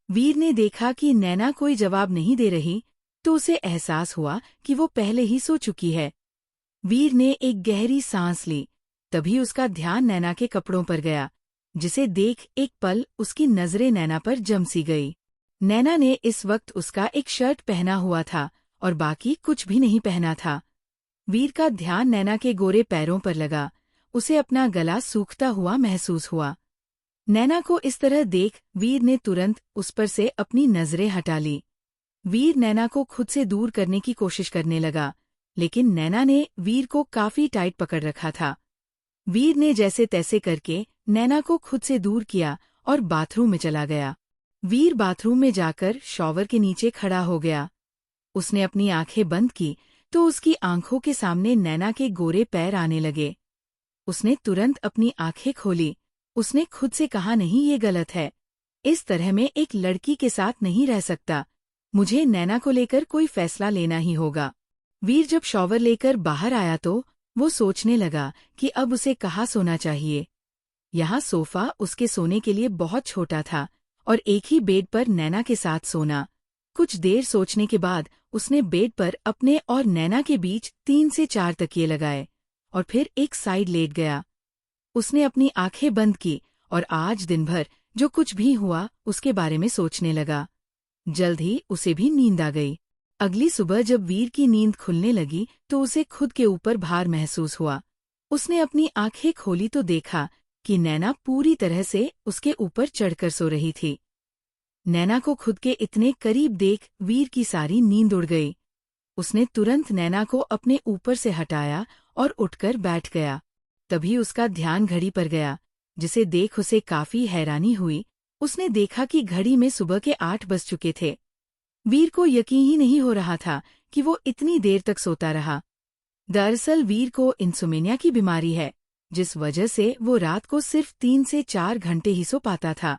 वीर ने देखा कि नैना कोई जवाब नहीं दे रही, तो उसे एहसास हुआ कि वो पहले ही सो चुकी है। वीर ने एक गहरी सांस ली। तभी उसका ध्यान नैना के कपड़ों पर गया, जिसे देख एक पल उसकी नजरें नैना पर जम सी गई। नैना ने इस वक्त उसका एक शर्ट पहना हुआ था और बाकी कुछ भी नहीं पहना था। वीर का ध्यान नैना के गोरे पैरों पर लगा। उसे अपना गला सूखता हुआ महसूस हुआ। नैना को इस तरह देख वीर ने तुरंत उस पर से अपनी नजरें हटा ली। वीर नैना को खुद से दूर करने की कोशिश करने लगा, लेकिन नैना ने वीर को काफी टाइट पकड़ रखा था। वीर ने जैसे तैसे करके नैना को खुद से दूर किया और बाथरूम में चला गया। वीर बाथरूम में जाकर शॉवर के नीचे खड़ा हो गया। उसने अपनी आंखें बंद की तो उसकी आंखों के सामने नैना के गोरे पैर आने लगे। उसने तुरंत अपनी आंखें खोली। उसने खुद से कहा, नहीं, ये गलत है। इस तरह मैं एक लड़की के साथ नहीं रह सकता। मुझे नैना को लेकर कोई फैसला लेना ही होगा। वीर जब शॉवर लेकर बाहर आया तो वो सोचने लगा कि अब उसे कहाँ सोना चाहिए। यहाँ सोफा उसके सोने के लिए बहुत छोटा था और एक ही बेड पर नैना के साथ सोना। कुछ देर सोचने के बाद उसने बेड पर अपने और नैना के बीच 3 से 4 तकिए लगाए और फिर एक साइड लेट गया। उसने अपनी आंखें बंद की और आज दिन भर जो कुछ भी हुआ उसके बारे में सोचने लगा। जल्द ही उसे भी नींद आ गई। अगली सुबह जब वीर की नींद खुलने लगी तो उसे खुद के ऊपर भार महसूस हुआ। उसने अपनी आंखें खोली तो देखा कि नैना पूरी तरह से उसके ऊपर चढ़कर सो रही थी। नैना को खुद के इतने करीब देख वीर की सारी नींद उड़ गई। उसने तुरंत नैना को अपने ऊपर से हटाया और उठकर बैठ गया। तभी उसका ध्यान घड़ी पर गया, जिसे देख उसे काफी हैरानी हुई। उसने देखा कि घड़ी में सुबह के 8 बज चुके थे। वीर को यकीन ही नहीं हो रहा था कि वो इतनी देर तक सोता रहा। दरअसल वीर को इंसोमेनिया की बीमारी है, जिस वजह से वो रात को सिर्फ 3 से 4 घंटे ही सो पाता था।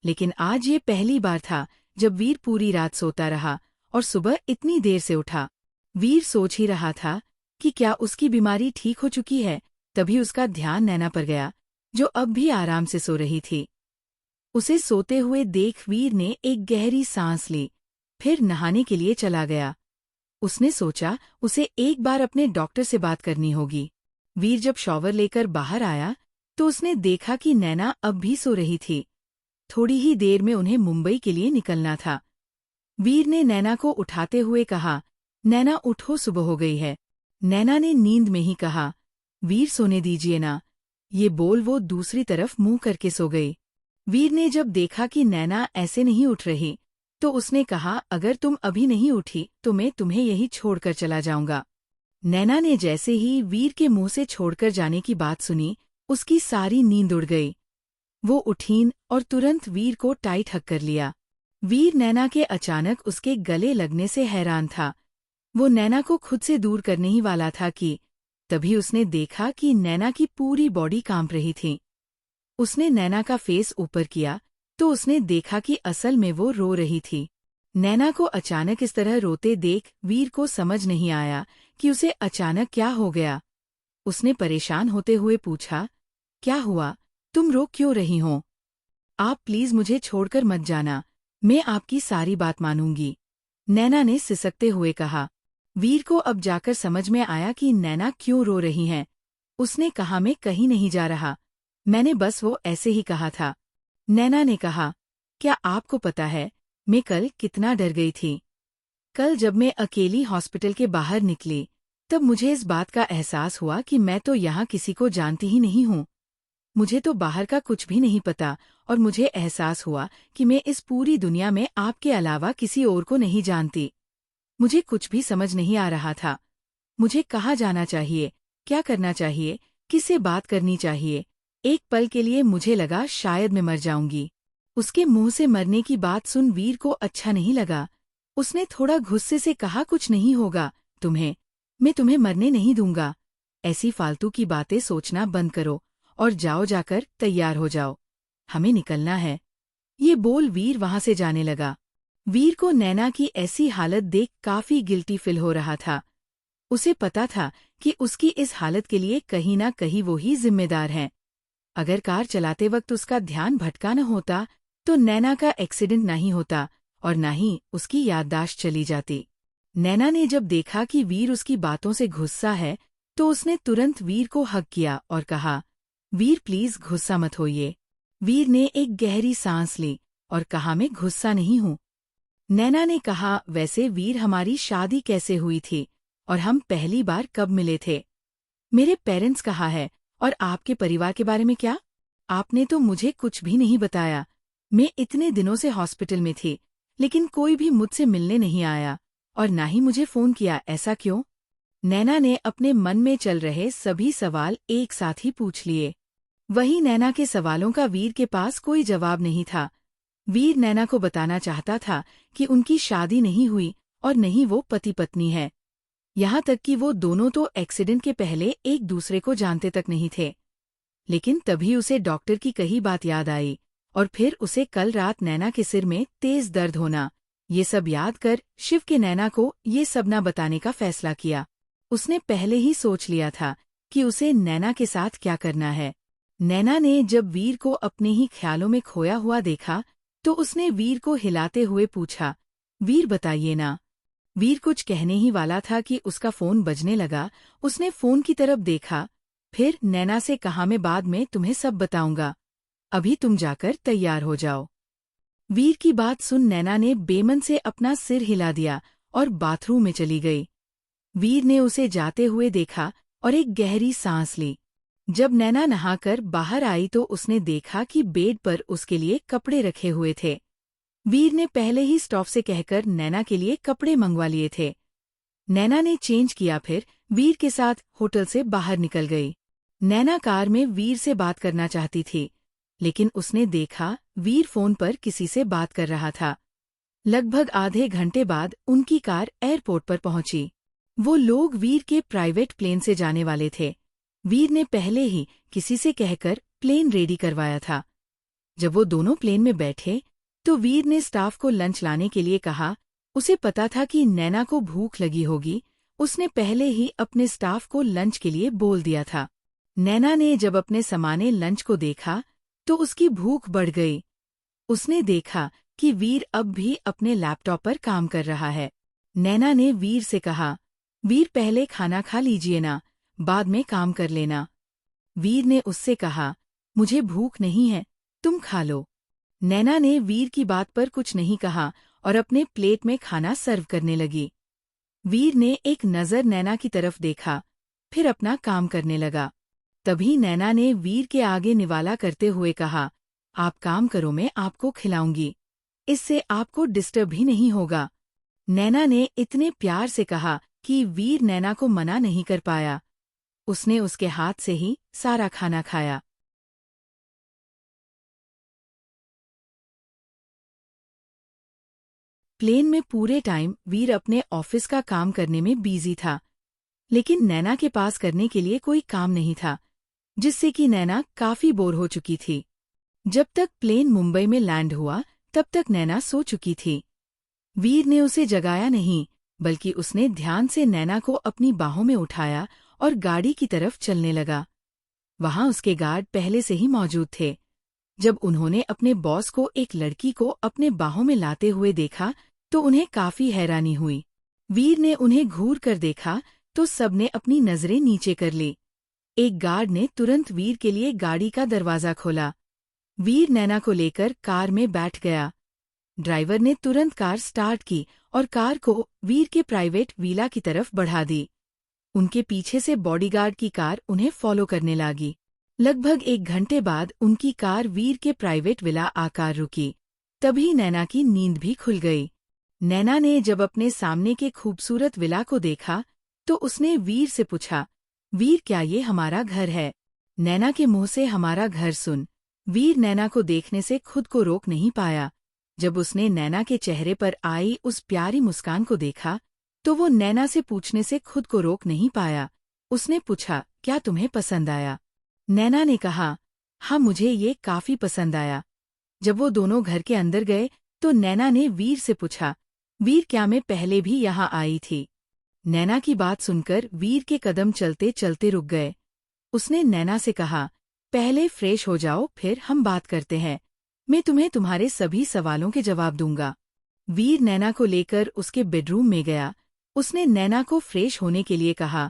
लेकिन आज ये पहली बार था जब वीर पूरी रात सोता रहा और सुबह इतनी देर से उठा। वीर सोच ही रहा था कि क्या उसकी बीमारी ठीक हो चुकी है। तभी उसका ध्यान नैना पर गया, जो अब भी आराम से सो रही थी। उसे सोते हुए देख वीर ने एक गहरी सांस ली, फिर नहाने के लिए चला गया। उसने सोचा उसे एक बार अपने डॉक्टर से बात करनी होगी। वीर जब शॉवर लेकर बाहर आया तो उसने देखा कि नैना अब भी सो रही थी। थोड़ी ही देर में उन्हें मुंबई के लिए निकलना था। वीर ने नैना को उठाते हुए कहा, नैना उठो, सुबह हो गई है। नैना ने नींद में ही कहा, वीर सोने दीजिए ना। ये बोल वो दूसरी तरफ मुंह करके सो गई। वीर ने जब देखा कि नैना ऐसे नहीं उठ रही तो उसने कहा, अगर तुम अभी नहीं उठी तो मैं तुम्हें यही छोड़कर चला जाऊंगा। नैना ने जैसे ही वीर के मुंह से छोड़कर जाने की बात सुनी, उसकी सारी नींद उड़ गई। वो उठीन और तुरंत वीर को टाइट हक कर लिया। वीर नैना के अचानक उसके गले लगने से हैरान था। वो नैना को खुद से दूर करने ही वाला था कि तभी उसने देखा कि नैना की पूरी बॉडी कांप रही थी। उसने नैना का फेस ऊपर किया तो उसने देखा कि असल में वो रो रही थी। नैना को अचानक इस तरह रोते देख वीर को समझ नहीं आया कि उसे अचानक क्या हो गया। उसने परेशान होते हुए पूछा, क्या हुआ, तुम रो क्यों रही हो? आप प्लीज मुझे छोड़कर मत जाना, मैं आपकी सारी बात मानूंगी, नैना ने सिसकते हुए कहा। वीर को अब जाकर समझ में आया कि नैना क्यों रो रही हैं। उसने कहा, मैं कहीं नहीं जा रहा, मैंने बस वो ऐसे ही कहा था। नैना ने कहा, क्या आपको पता है मैं कल कितना डर गई थी? कल जब मैं अकेली हॉस्पिटल के बाहर निकली तब मुझे इस बात का एहसास हुआ कि मैं तो यहाँ किसी को जानती ही नहीं हूँ। मुझे तो बाहर का कुछ भी नहीं पता और मुझे एहसास हुआ कि मैं इस पूरी दुनिया में आपके अलावा किसी और को नहीं जानती। मुझे कुछ भी समझ नहीं आ रहा था। मुझे कहाँ जाना चाहिए, क्या करना चाहिए, किससे बात करनी चाहिए। एक पल के लिए मुझे लगा शायद मैं मर जाऊंगी। उसके मुंह से मरने की बात सुन वीर को अच्छा नहीं लगा। उसने थोड़ा गुस्से से कहा, कुछ नहीं होगा मैं तुम्हें मरने नहीं दूंगा। ऐसी फालतू की बातें सोचना बंद करो और जाओ, जाकर तैयार हो जाओ, हमें निकलना है। ये बोल वीर वहां से जाने लगा। वीर को नैना की ऐसी हालत देख काफी गिल्टी फील हो रहा था। उसे पता था कि उसकी इस हालत के लिए कहीं ना कहीं वो ही जिम्मेदार हैं। अगर कार चलाते वक्त उसका ध्यान भटका न होता तो नैना का एक्सीडेंट नहीं होता और न ही उसकी याददाश्त चली जाती। नैना ने जब देखा कि वीर उसकी बातों से गुस्सा है, तो उसने तुरंत वीर को हग किया और कहा, वीर प्लीज गुस्सा मत होइए। वीर ने एक गहरी सांस ली और कहा, मैं गुस्सा नहीं हूँ। नैना ने कहा, वैसे वीर हमारी शादी कैसे हुई थी और हम पहली बार कब मिले थे? मेरे पेरेंट्स कहाँ है और आपके परिवार के बारे में क्या? आपने तो मुझे कुछ भी नहीं बताया। मैं इतने दिनों से हॉस्पिटल में थी, लेकिन कोई भी मुझसे मिलने नहीं आया और ना ही मुझे फोन किया, ऐसा क्यों? नैना ने अपने मन में चल रहे सभी सवाल एक साथ ही पूछ लिए। वही नैना के सवालों का वीर के पास कोई जवाब नहीं था। वीर नैना को बताना चाहता था कि उनकी शादी नहीं हुई और नहीं वो पति पत्नी है। यहाँ तक कि वो दोनों तो एक्सीडेंट के पहले एक दूसरे को जानते तक नहीं थे। लेकिन तभी उसे डॉक्टर की कही बात याद आई और फिर उसे कल रात नैना के सिर में तेज दर्द होना, ये सब याद कर शिव के नैना को ये सब न बताने का फैसला किया। उसने पहले ही सोच लिया था कि उसे नैना के साथ क्या करना है। नैना ने जब वीर को अपने ही ख्यालों में खोया हुआ देखा, तो उसने वीर को हिलाते हुए पूछा, वीर बताइए ना। वीर कुछ कहने ही वाला था कि उसका फोन बजने लगा। उसने फोन की तरफ देखा, फिर नैना से कहा, मैं बाद में तुम्हें सब बताऊंगा, अभी तुम जाकर तैयार हो जाओ। वीर की बात सुन नैना ने बेमन से अपना सिर हिला दिया और बाथरूम में चली गई। वीर ने उसे जाते हुए देखा और एक गहरी सांस ली। जब नैना नहाकर बाहर आई तो उसने देखा कि बेड पर उसके लिए कपड़े रखे हुए थे। वीर ने पहले ही स्टॉफ से कहकर नैना के लिए कपड़े मंगवा लिए थे। नैना ने चेंज किया, फिर वीर के साथ होटल से बाहर निकल गई। नैना कार में वीर से बात करना चाहती थी, लेकिन उसने देखा वीर फोन पर किसी से बात कर रहा था। लगभग आधे घंटे बाद उनकी कार एयरपोर्ट पर पहुंची। वो लोग वीर के प्राइवेट प्लेन से जाने वाले थे। वीर ने पहले ही किसी से कहकर प्लेन रेडी करवाया था। जब वो दोनों प्लेन में बैठे तो वीर ने स्टाफ को लंच लाने के लिए कहा। उसे पता था कि नैना को भूख लगी होगी, उसने पहले ही अपने स्टाफ को लंच के लिए बोल दिया था। नैना ने जब अपने सामान्य लंच को देखा तो उसकी भूख बढ़ गई। उसने देखा कि वीर अब भी अपने लैपटॉप पर काम कर रहा है। नैना ने वीर से कहा, वीर पहले खाना खा लीजिए ना, बाद में काम कर लेना। वीर ने उससे कहा, मुझे भूख नहीं है, तुम खा लो। नैना ने वीर की बात पर कुछ नहीं कहा और अपने प्लेट में खाना सर्व करने लगी। वीर ने एक नज़र नैना की तरफ देखा, फिर अपना काम करने लगा। तभी नैना ने वीर के आगे निवाला करते हुए कहा, आप काम करो, मैं आपको खिलाऊंगी, इससे आपको डिस्टर्ब भी नहीं होगा। नैना ने इतने प्यार से कहा कि वीर नैना को मना नहीं कर पाया। उसने उसके हाथ से ही सारा खाना खाया। प्लेन में पूरे टाइम वीर अपने ऑफिस का काम करने में बिजी था, लेकिन नैना के पास करने के लिए कोई काम नहीं था, जिससे कि नैना काफी बोर हो चुकी थी। जब तक प्लेन मुंबई में लैंड हुआ तब तक नैना सो चुकी थी। वीर ने उसे जगाया नहीं, बल्कि उसने ध्यान से नैना को अपनी बाहों में उठाया और गाड़ी की तरफ चलने लगा। वहां उसके गार्ड पहले से ही मौजूद थे। जब उन्होंने अपने बॉस को एक लड़की को अपने बाहों में लाते हुए देखा तो उन्हें काफी हैरानी हुई। वीर ने उन्हें घूर कर देखा तो सबने अपनी नजरें नीचे कर ली। एक गार्ड ने तुरंत वीर के लिए गाड़ी का दरवाजा खोला। वीर नैना को लेकर कार में बैठ गया। ड्राइवर ने तुरंत कार स्टार्ट की और कार को वीर के प्राइवेट विला की तरफ बढ़ा दी। उनके पीछे से बॉडीगार्ड की कार उन्हें फॉलो करने लगी। लगभग 1 घंटे बाद उनकी कार वीर के प्राइवेट विला आकर रुकी। तभी नैना की नींद भी खुल गई। नैना ने जब अपने सामने के खूबसूरत विला को देखा तो उसने वीर से पूछा, वीर क्या ये हमारा घर है? नैना के मुंह से हमारा घर सुन वीर नैना को देखने से खुद को रोक नहीं पाया। जब उसने नैना के चेहरे पर आई उस प्यारी मुस्कान को देखा तो वो नैना से पूछने से खुद को रोक नहीं पाया। उसने पूछा, क्या तुम्हें पसंद आया? नैना ने कहा, हाँ मुझे ये काफी पसंद आया। जब वो दोनों घर के अंदर गए तो नैना ने वीर से पूछा, वीर क्या मैं पहले भी यहाँ आई थी? नैना की बात सुनकर वीर के कदम चलते चलते रुक गए। उसने नैना से कहा, पहले फ्रेश हो जाओ फिर हम बात करते हैं। मैं तुम्हें तुम्हारे सभी सवालों के जवाब दूंगा। वीर नैना को लेकर उसके बेडरूम में गया। उसने नैना को फ्रेश होने के लिए कहा,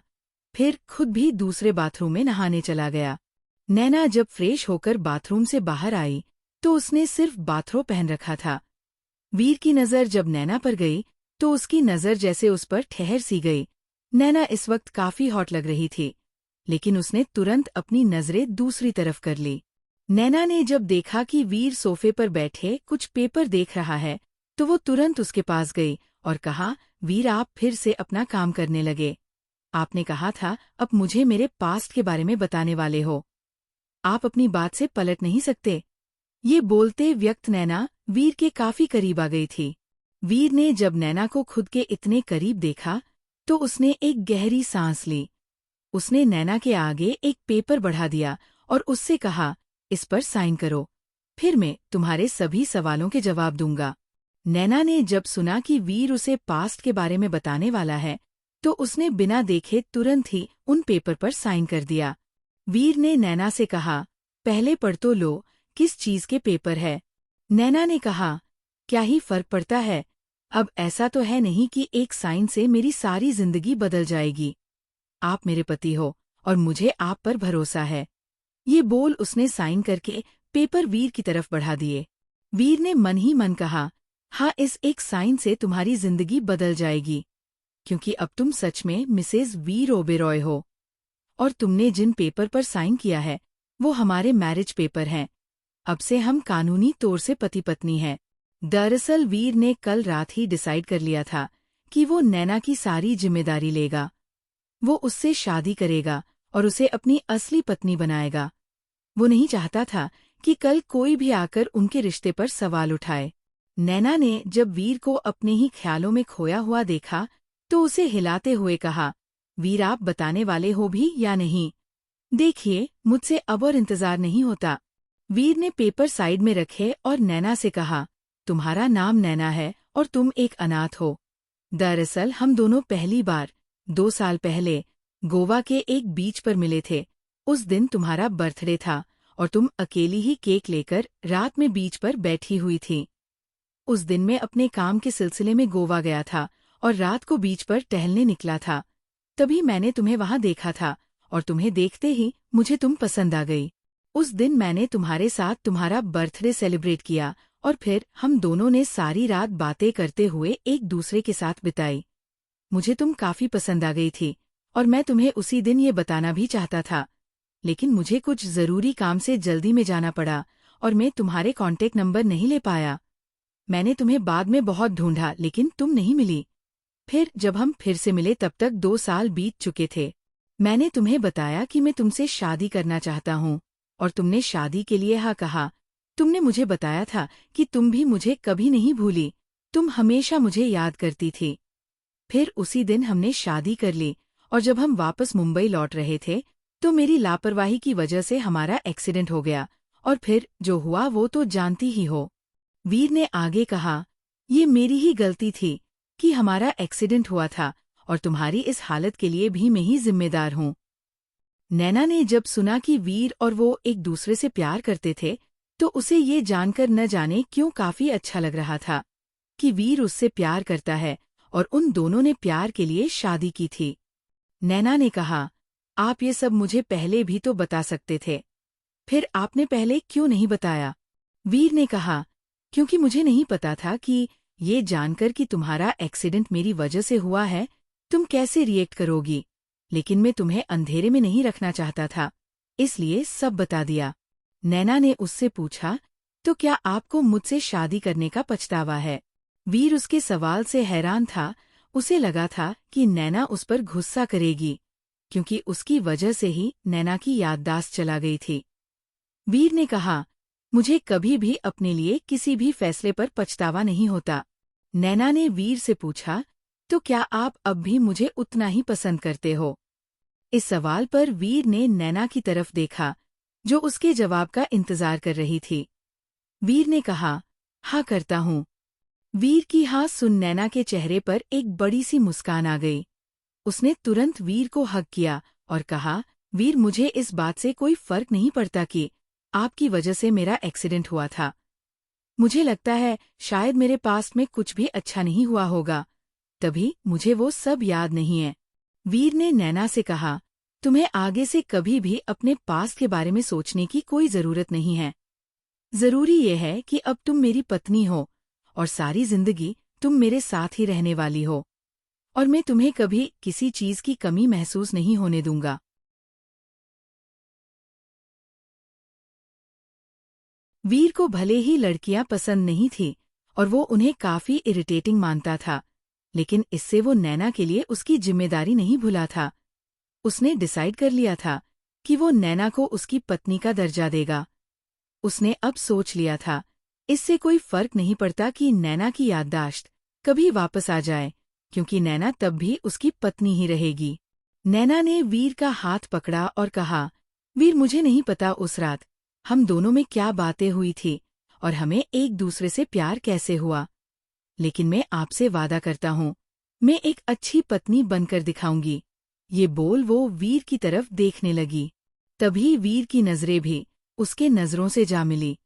फिर खुद भी दूसरे बाथरूम में नहाने चला गया। नैना जब फ्रेश होकर बाथरूम से बाहर आई तो उसने सिर्फ बाथरोब पहन रखा था। वीर की नज़र जब नैना पर गई तो उसकी नज़र जैसे उस पर ठहर सी गई। नैना इस वक्त काफी हॉट लग रही थी, लेकिन उसने तुरंत अपनी नजरें दूसरी तरफ कर ली। नैना ने जब देखा कि वीर सोफे पर बैठे कुछ पेपर देख रहा है तो वो तुरंत उसके पास गई और कहा, वीर आप फिर से अपना काम करने लगे। आपने कहा था अब मुझे मेरे पास्ट के बारे में बताने वाले हो। आप अपनी बात से पलट नहीं सकते। ये बोलते व्यक्त नैना वीर के काफी करीब आ गई थी। वीर ने जब नैना को खुद के इतने करीब देखा तो उसने एक गहरी सांस ली। उसने नैना के आगे एक पेपर बढ़ा दिया और उससे कहा, इस पर साइन करो, फिर मैं तुम्हारे सभी सवालों के जवाब दूंगा। नैना ने जब सुना कि वीर उसे पास्ट के बारे में बताने वाला है तो उसने बिना देखे तुरंत ही उन पेपर पर साइन कर दिया। वीर ने नैना से कहा, पहले पढ़ तो लो, किस चीज के पेपर है। नैना ने कहा, क्या ही फर्क पड़ता है, अब ऐसा तो है नहीं कि एक साइन से मेरी सारी जिंदगी बदल जाएगी। आप मेरे पति हो और मुझे आप पर भरोसा है। ये बोल उसने साइन करके पेपर वीर की तरफ बढ़ा दिए। वीर ने मन ही मन कहा, हाँ इस एक साइन से तुम्हारी जिंदगी बदल जाएगी, क्योंकि अब तुम सच में मिसेज वीर ओबेरॉय हो और तुमने जिन पेपर पर साइन किया है वो हमारे मैरिज पेपर हैं। अब से हम कानूनी तौर से पति पत्नी हैं। दरअसल वीर ने कल रात ही डिसाइड कर लिया था कि वो नैना की सारी जिम्मेदारी लेगा। वो उससे शादी करेगा और उसे अपनी असली पत्नी बनाएगा। वो नहीं चाहता था कि कल कोई भी आकर उनके रिश्ते पर सवाल उठाए। नैना ने जब वीर को अपने ही ख्यालों में खोया हुआ देखा तो उसे हिलाते हुए कहा, वीर आप बताने वाले हो भी या नहीं? देखिए मुझसे अब और इंतजार नहीं होता। वीर ने पेपर साइड में रखे और नैना से कहा, तुम्हारा नाम नैना है और तुम एक अनाथ हो। दरअसल हम दोनों पहली बार 2 साल पहले गोवा के एक बीच पर मिले थे। उस दिन तुम्हारा बर्थडे था और तुम अकेली ही केक लेकर रात में बीच पर बैठी हुई थी। उस दिन मैं अपने काम के सिलसिले में गोवा गया था और रात को बीच पर टहलने निकला था। तभी मैंने तुम्हें वहां देखा था और तुम्हें देखते ही मुझे तुम पसंद आ गई। उस दिन मैंने तुम्हारे साथ तुम्हारा बर्थडे सेलिब्रेट किया और फिर हम दोनों ने सारी रात बातें करते हुए एक दूसरे के साथ बिताई। मुझे तुम काफी पसंद आ गई थी और मैं तुम्हें उसी दिन ये बताना भी चाहता था, लेकिन मुझे कुछ जरूरी काम से जल्दी में जाना पड़ा और मैं तुम्हारे कॉन्टेक्ट नंबर नहीं ले पाया। मैंने तुम्हें बाद में बहुत ढूंढा लेकिन तुम नहीं मिली। फिर जब हम फिर से मिले तब तक 2 साल बीत चुके थे। मैंने तुम्हें बताया कि मैं तुमसे शादी करना चाहता हूँ और तुमने शादी के लिए हाँ कहा। तुमने मुझे बताया था कि तुम भी मुझे कभी नहीं भूली, तुम हमेशा मुझे याद करती थी। फिर उसी दिन हमने शादी कर ली और जब हम वापस मुंबई लौट रहे थे तो मेरी लापरवाही की वजह से हमारा एक्सीडेंट हो गया और फिर जो हुआ वो तो जानती ही हो। वीर ने आगे कहा, ये मेरी ही गलती थी कि हमारा एक्सीडेंट हुआ था और तुम्हारी इस हालत के लिए भी मैं ही जिम्मेदार हूँ। नैना ने जब सुना कि वीर और वो एक दूसरे से प्यार करते थे तो उसे ये जानकर न जाने क्यों काफी अच्छा लग रहा था कि वीर उससे प्यार करता है और उन दोनों ने प्यार के लिए शादी की थी। नैना ने कहा, आप ये सब मुझे पहले भी तो बता सकते थे, फिर आपने पहले क्यों नहीं बताया? वीर ने कहा, क्योंकि मुझे नहीं पता था कि ये जानकर कि तुम्हारा एक्सीडेंट मेरी वजह से हुआ है तुम कैसे रिएक्ट करोगी, लेकिन मैं तुम्हें अंधेरे में नहीं रखना चाहता था, इसलिए सब बता दिया। नैना ने उससे पूछा, तो क्या आपको मुझसे शादी करने का पछतावा है? वीर उसके सवाल से हैरान था। उसे लगा था कि नैना उस पर गुस्सा करेगी, क्योंकि उसकी वजह से ही नैना की याददाश्त चला गई थी। वीर ने कहा, मुझे कभी भी अपने लिए किसी भी फैसले पर पछतावा नहीं होता। नैना ने वीर से पूछा, तो क्या आप अब भी मुझे उतना ही पसंद करते हो? इस सवाल पर वीर ने नैना की तरफ देखा, जो उसके जवाब का इंतजार कर रही थी। वीर ने कहा, हाँ करता हूँ। वीर की हाँ सुन नैना के चेहरे पर एक बड़ी सी मुस्कान आ गई। उसने तुरंत वीर को हग किया और कहा, वीर मुझे इस बात से कोई फर्क नहीं पड़ता कि आपकी वजह से मेरा एक्सीडेंट हुआ था। मुझे लगता है शायद मेरे पास्ट में कुछ भी अच्छा नहीं हुआ होगा, तभी मुझे वो सब याद नहीं है। वीर ने नैना से कहा, तुम्हें आगे से कभी भी अपने पास्ट के बारे में सोचने की कोई जरूरत नहीं है। जरूरी ये है कि अब तुम मेरी पत्नी हो और सारी जिंदगी तुम मेरे साथ ही रहने वाली हो, और मैं तुम्हें कभी किसी चीज की कमी महसूस नहीं होने दूंगा। वीर को भले ही लड़कियां पसंद नहीं थी और वो उन्हें काफी इरिटेटिंग मानता था, लेकिन इससे वो नैना के लिए उसकी जिम्मेदारी नहीं भुला था। उसने डिसाइड कर लिया था कि वो नैना को उसकी पत्नी का दर्जा देगा। उसने अब सोच लिया था, इससे कोई फर्क नहीं पड़ता कि नैना की याददाश्त कभी वापस आ जाए, क्योंकि नैना तब भी उसकी पत्नी ही रहेगी। नैना ने वीर का हाथ पकड़ा और कहा, वीर, मुझे नहीं पता उस रात हम दोनों में क्या बातें हुई थी और हमें एक दूसरे से प्यार कैसे हुआ, लेकिन मैं आपसे वादा करता हूँ, मैं एक अच्छी पत्नी बनकर दिखाऊंगी। ये बोल वो वीर की तरफ देखने लगी। तभी वीर की नजरें भी उसके नजरों से जा मिली।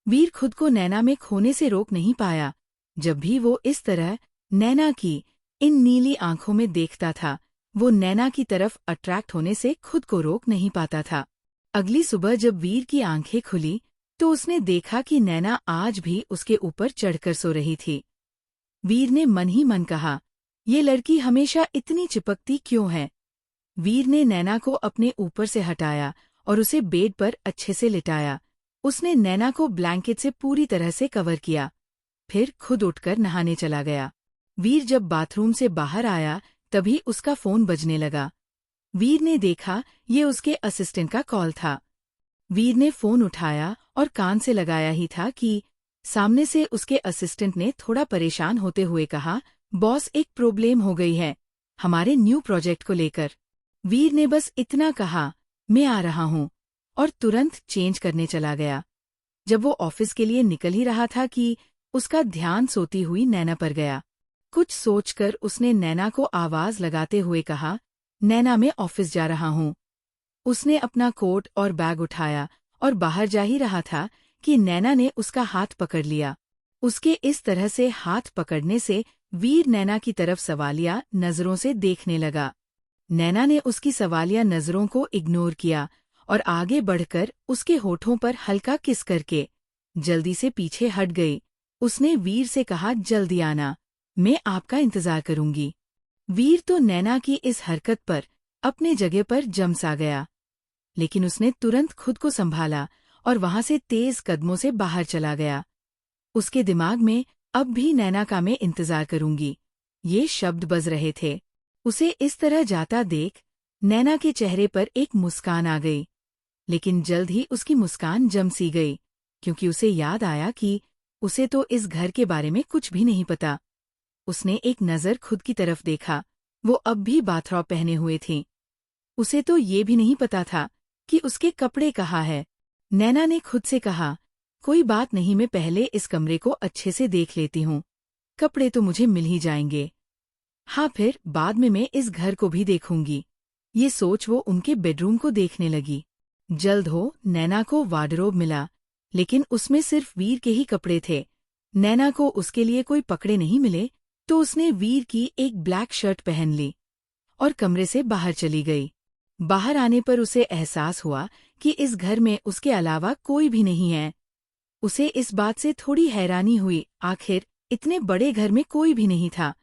वीर खुद को नैना में खोने से रोक नहीं पाया। जब भी वो इस तरह नैना की इन नीली आंखों में देखता था, वो नैना की तरफ अट्रैक्ट होने से खुद को रोक नहीं पाता था। अगली सुबह जब वीर की आंखें खुली तो उसने देखा कि नैना आज भी उसके ऊपर चढ़कर सो रही थी। वीर ने मन ही मन कहा, ये लड़की हमेशा इतनी चिपकती क्यों है। वीर ने नैना को अपने ऊपर से हटाया और उसे बेड पर अच्छे से लिटाया। उसने नैना को ब्लैंकेट से पूरी तरह से कवर किया, फिर खुद उठकर नहाने चला गया। वीर जब बाथरूम से बाहर आया तभी उसका फोन बजने लगा। वीर ने देखा ये उसके असिस्टेंट का कॉल था। वीर ने फोन उठाया और कान से लगाया ही था कि सामने से उसके असिस्टेंट ने थोड़ा परेशान होते हुए कहा, बॉस, एक प्रॉब्लम हो गई है हमारे न्यू प्रोजेक्ट को लेकर। वीर ने बस इतना कहा, मैं आ रहा हूँ, और तुरंत चेंज करने चला गया। जब वो ऑफिस के लिए निकल ही रहा था कि उसका ध्यान सोती हुई नैना पर गया। कुछ सोचकर उसने नैना को आवाज लगाते हुए कहा, नैना, मैं ऑफिस जा रहा हूँ। उसने अपना कोट और बैग उठाया और बाहर जा ही रहा था कि नैना ने उसका हाथ पकड़ लिया। उसके इस तरह से हाथ पकड़ने से वीर नैना की तरफ सवालिया नजरों से देखने लगा। नैना ने उसकी सवालिया नजरों को इग्नोर किया और आगे बढ़कर उसके होठों पर हल्का किस करके जल्दी से पीछे हट गई। उसने वीर से कहा, जल्दी आना, मैं आपका इंतजार करूंगी। वीर तो नैना की इस हरकत पर अपने जगह पर जम सा गया, लेकिन उसने तुरंत खुद को संभाला और वहां से तेज कदमों से बाहर चला गया। उसके दिमाग में अब भी नैना का मैं इंतजार करूंगी ये शब्द बज रहे थे। उसे इस तरह जाता देख नैना के चेहरे पर एक मुस्कान आ गई, लेकिन जल्द ही उसकी मुस्कान जम सी गई, क्योंकि उसे याद आया कि उसे तो इस घर के बारे में कुछ भी नहीं पता। उसने एक नज़र खुद की तरफ देखा, वो अब भी बाथरॉब पहने हुए थी। उसे तो ये भी नहीं पता था कि उसके कपड़े कहाँ है। नैना ने खुद से कहा, कोई बात नहीं, मैं पहले इस कमरे को अच्छे से देख लेती हूँ, कपड़े तो मुझे मिल ही जाएंगे। हाँ, फिर बाद में मैं इस घर को भी देखूंगी। ये सोच वो उनके बेडरूम को देखने लगी। जल्द हो नैना को वार्डरोब मिला, लेकिन उसमें सिर्फ वीर के ही कपड़े थे। नैना को उसके लिए कोई कपड़े नहीं मिले तो उसने वीर की एक ब्लैक शर्ट पहन ली और कमरे से बाहर चली गई। बाहर आने पर उसे एहसास हुआ कि इस घर में उसके अलावा कोई भी नहीं है। उसे इस बात से थोड़ी हैरानी हुई, आखिर इतने बड़े घर में कोई भी नहीं था।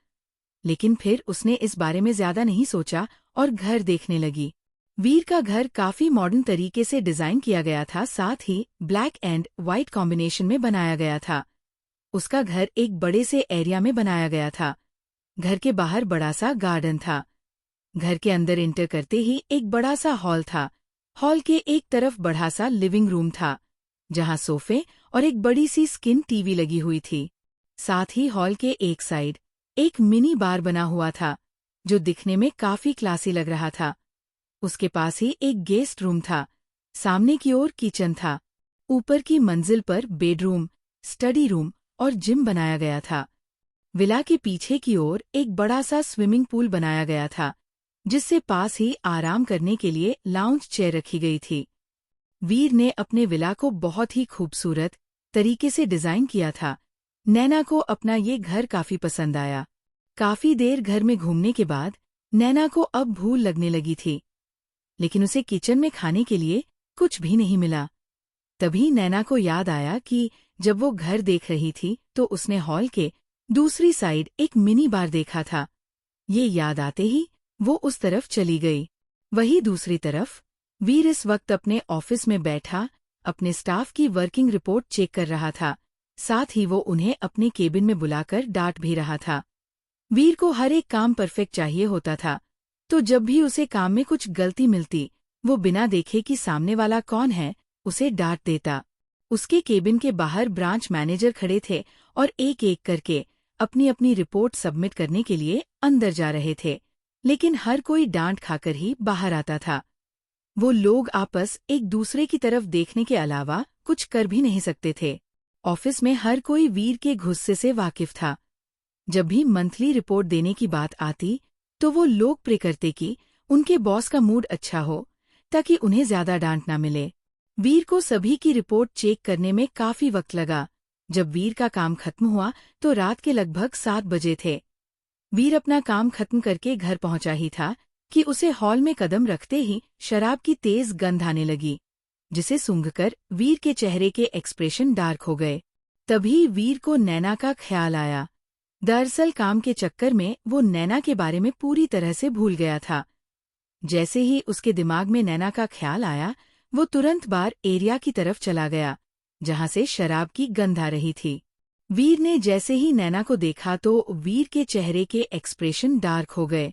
लेकिन फिर उसने इस बारे में ज्यादा नहीं सोचा और घर देखने लगी। वीर का घर काफी मॉडर्न तरीके से डिजाइन किया गया था, साथ ही ब्लैक एंड व्हाइट कॉम्बिनेशन में बनाया गया था। उसका घर एक बड़े से एरिया में बनाया गया था। घर के बाहर बड़ा सा गार्डन था। घर के अंदर एंटर करते ही एक बड़ा सा हॉल था। हॉल के एक तरफ बड़ा सा लिविंग रूम था, जहां सोफे और एक बड़ी सी स्किन टीवी लगी हुई थी। साथ ही हॉल के एक साइड एक मिनी बार बना हुआ था, जो दिखने में काफी क्लासी लग रहा था। उसके पास ही एक गेस्ट रूम था। सामने की ओर किचन था। ऊपर की मंजिल पर बेडरूम, स्टडी रूम और जिम बनाया गया था। विला के पीछे की ओर एक बड़ा सा स्विमिंग पूल बनाया गया था, जिससे पास ही आराम करने के लिए लाउंज चेयर रखी गई थी। वीर ने अपने विला को बहुत ही खूबसूरत, तरीके से डिजाइन किया था। नैना को अपना ये घर काफी पसंद आया। काफी देर घर में घूमने के बाद नैना को अब भूल लगने लगी थी, लेकिन उसे किचन में खाने के लिए कुछ भी नहीं मिला। तभी नैना को याद आया कि जब वो घर देख रही थी तो उसने हॉल के दूसरी साइड एक मिनी बार देखा था। ये याद आते ही वो उस तरफ चली गई। वही दूसरी तरफ वीर इस वक्त अपने ऑफिस में बैठा अपने स्टाफ की वर्किंग रिपोर्ट चेक कर रहा था। साथ ही वो उन्हें अपने केबिन में बुलाकर डांट भी रहा था। वीर को हर एक काम परफेक्ट चाहिए होता था, तो जब भी उसे काम में कुछ गलती मिलती वो बिना देखे कि सामने वाला कौन है उसे डांट देता। उसके केबिन के बाहर ब्रांच मैनेजर खड़े थे और एक एक करके अपनी अपनी रिपोर्ट सबमिट करने के लिए अंदर जा रहे थे, लेकिन हर कोई डांट खाकर ही बाहर आता था। वो लोग आपस एक दूसरे की तरफ देखने के अलावा कुछ कर भी नहीं सकते थे। ऑफिस में हर कोई वीर के गुस्से से वाकिफ था। जब भी मंथली रिपोर्ट देने की बात आती तो वो लोग प्रे करते कि उनके बॉस का मूड अच्छा हो ताकि उन्हें ज्यादा डांट ना मिले। वीर को सभी की रिपोर्ट चेक करने में काफी वक्त लगा। जब वीर का काम खत्म हुआ तो रात के लगभग 7 बजे थे। वीर अपना काम खत्म करके घर पहुंचा ही था कि उसे हॉल में कदम रखते ही शराब की तेज गंध आने लगी, जिसे सूंघकर वीर के चेहरे के एक्सप्रेशन डार्क हो गए। तभी वीर को नैना का ख्याल आया। दरअसल काम के चक्कर में वो नैना के बारे में पूरी तरह से भूल गया था। जैसे ही उसके दिमाग में नैना का ख्याल आया वो तुरंत बार एरिया की तरफ चला गया जहां से शराब की गंध आ रही थी। वीर ने जैसे ही नैना को देखा तो वीर के चेहरे के एक्सप्रेशन डार्क हो गए।